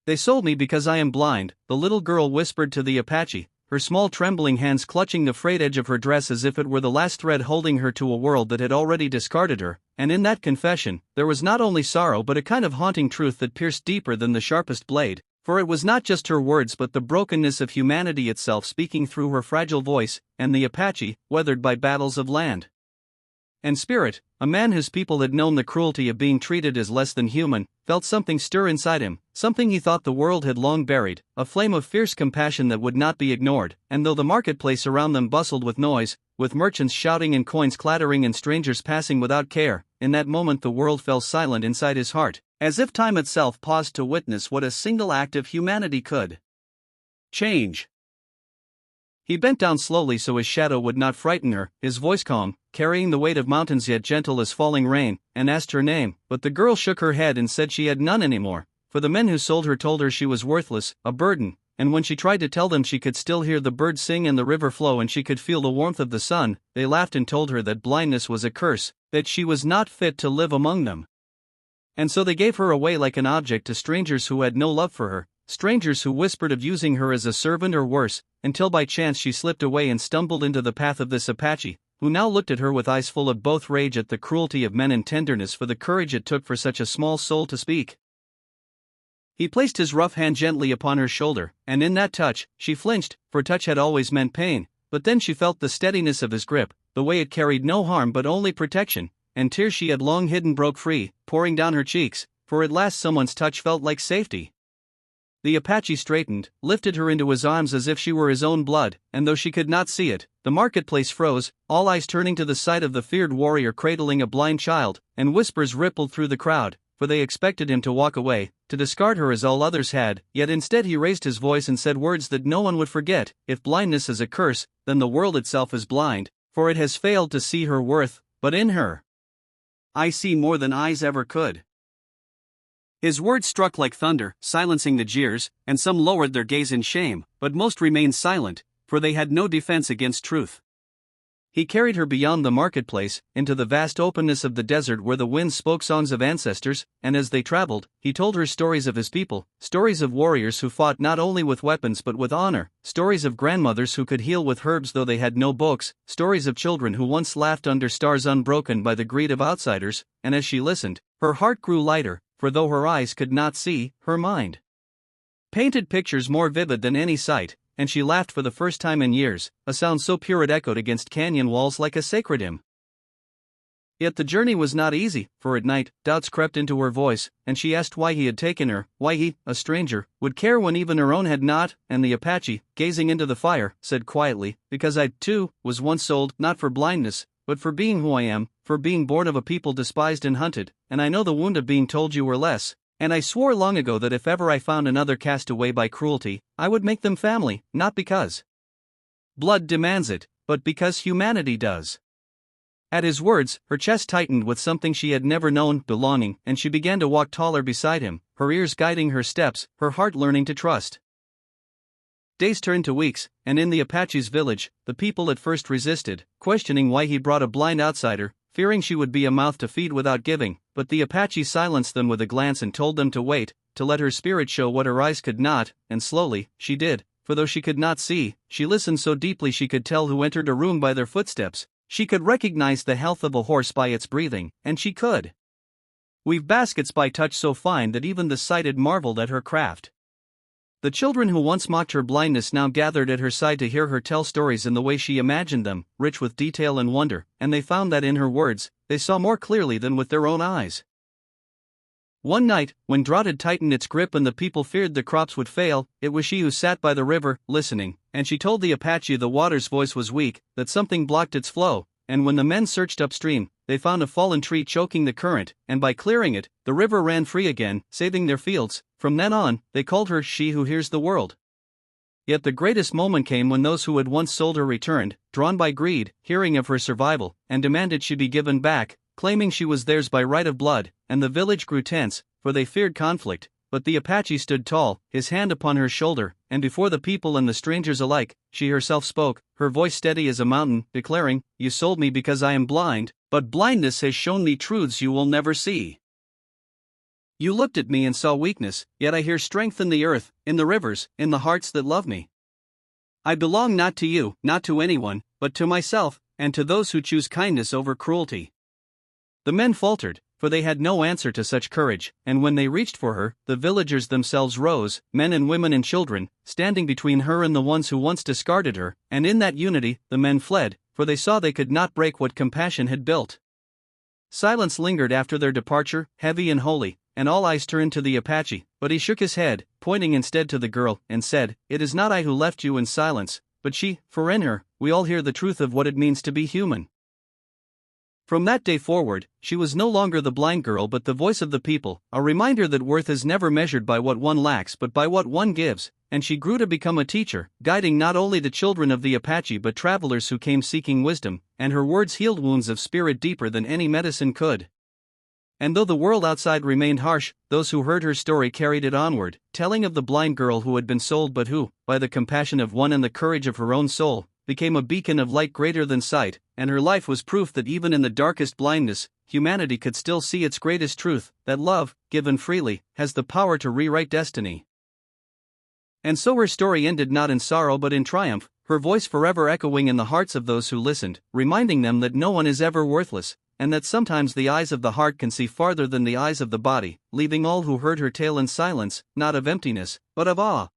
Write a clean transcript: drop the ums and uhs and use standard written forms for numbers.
They sold me because I am blind, the little girl whispered to the Apache, her small trembling hands clutching the frayed edge of her dress as if it were the last thread holding her to a world that had already discarded her, and in that confession, there was not only sorrow but a kind of haunting truth that pierced deeper than the sharpest blade, for it was not just her words but the brokenness of humanity itself speaking through her fragile voice, and the Apache, weathered by battles of land and spirit, a man whose people had known the cruelty of being treated as less than human, felt something stir inside him, something he thought the world had long buried, a flame of fierce compassion that would not be ignored, and though the marketplace around them bustled with noise, with merchants shouting and coins clattering and strangers passing without care, in that moment the world fell silent inside his heart, as if time itself paused to witness what a single act of humanity could change. He bent down slowly so his shadow would not frighten her, his voice calm, carrying the weight of mountains yet gentle as falling rain, and asked her name, but the girl shook her head and said she had none anymore, for the men who sold her told her she was worthless, a burden, and when she tried to tell them she could still hear the birds sing and the river flow and she could feel the warmth of the sun, they laughed and told her that blindness was a curse, that she was not fit to live among them. And so they gave her away like an object to strangers who had no love for her, strangers who whispered of using her as a servant or worse, until by chance she slipped away and stumbled into the path of this Apache, who now looked at her with eyes full of both rage at the cruelty of men and tenderness for the courage it took for such a small soul to speak. He placed his rough hand gently upon her shoulder, and in that touch, she flinched, for touch had always meant pain, but then she felt the steadiness of his grip, the way it carried no harm but only protection, and tears she had long hidden broke free, pouring down her cheeks, for at last someone's touch felt like safety. The Apache straightened, lifted her into his arms as if she were his own blood, and though she could not see it, the marketplace froze, all eyes turning to the sight of the feared warrior cradling a blind child, and whispers rippled through the crowd, for they expected him to walk away, to discard her as all others had, yet instead he raised his voice and said words that no one would forget. If blindness is a curse, then the world itself is blind, for it has failed to see her worth, but in her I see more than eyes ever could. His words struck like thunder, silencing the jeers, and some lowered their gaze in shame, but most remained silent, for they had no defense against truth. He carried her beyond the marketplace, into the vast openness of the desert where the winds spoke songs of ancestors, and as they traveled, he told her stories of his people, stories of warriors who fought not only with weapons but with honor, stories of grandmothers who could heal with herbs though they had no books, stories of children who once laughed under stars unbroken by the greed of outsiders, and as she listened, her heart grew lighter, for though her eyes could not see, her mind painted pictures more vivid than any sight, and she laughed for the first time in years, a sound so pure it echoed against canyon walls like a sacred hymn. Yet the journey was not easy, for at night, doubts crept into her voice, and she asked why he had taken her, why he, a stranger, would care when even her own had not, and the Apache, gazing into the fire, said quietly, because I, too, was once sold, not for blindness, but for being who I am, for being born of a people despised and hunted, and I know the wound of being told you were less, and I swore long ago that if ever I found another cast away by cruelty, I would make them family, not because blood demands it, but because humanity does. At his words, her chest tightened with something she had never known, belonging, and she began to walk taller beside him, her ears guiding her steps, her heart learning to trust. Days turned to weeks, and in the Apache's village, the people at first resisted, questioning why he brought a blind outsider, fearing she would be a mouth to feed without giving, but the Apache silenced them with a glance and told them to wait, to let her spirit show what her eyes could not, and slowly, she did, for though she could not see, she listened so deeply she could tell who entered a room by their footsteps, she could recognize the health of a horse by its breathing, and she could weave baskets by touch so fine that even the sighted marveled at her craft. The children who once mocked her blindness now gathered at her side to hear her tell stories in the way she imagined them, rich with detail and wonder, and they found that in her words, they saw more clearly than with their own eyes. One night, when drought had tightened its grip and the people feared the crops would fail, it was she who sat by the river, listening, and she told the Apache the water's voice was weak, that something blocked its flow, and when the men searched upstream, they found a fallen tree choking the current, and by clearing it, the river ran free again, saving their fields. From then on, they called her She Who Hears the World. Yet the greatest moment came when those who had once sold her returned, drawn by greed, hearing of her survival, and demanded she be given back, claiming she was theirs by right of blood, and the village grew tense, for they feared conflict, but the Apache stood tall, his hand upon her shoulder, and before the people and the strangers alike, she herself spoke, her voice steady as a mountain, declaring, "You sold me because I am blind, but blindness has shown me truths you will never see. You looked at me and saw weakness, yet I hear strength in the earth, in the rivers, in the hearts that love me. I belong not to you, not to anyone, but to myself, and to those who choose kindness over cruelty. The men faltered, for they had no answer to such courage, and when they reached for her, the villagers themselves rose, men and women and children, standing between her and the ones who once discarded her, and in that unity, the men fled, for they saw they could not break what compassion had built. Silence lingered after their departure, heavy and holy, and all eyes turned to the Apache, but he shook his head, pointing instead to the girl, and said, "It is not I who left you in silence, but she, for in her, we all hear the truth of what it means to be human." From that day forward, she was no longer the blind girl but the voice of the people, a reminder that worth is never measured by what one lacks but by what one gives, and she grew to become a teacher, guiding not only the children of the Apache but travelers who came seeking wisdom, and her words healed wounds of spirit deeper than any medicine could. And though the world outside remained harsh, those who heard her story carried it onward, telling of the blind girl who had been sold but who, by the compassion of one and the courage of her own soul, became a beacon of light greater than sight, and her life was proof that even in the darkest blindness, humanity could still see its greatest truth, that love, given freely, has the power to rewrite destiny. And so her story ended not in sorrow but in triumph, her voice forever echoing in the hearts of those who listened, reminding them that no one is ever worthless, and that sometimes the eyes of the heart can see farther than the eyes of the body, leaving all who heard her tale in silence, not of emptiness, but of awe.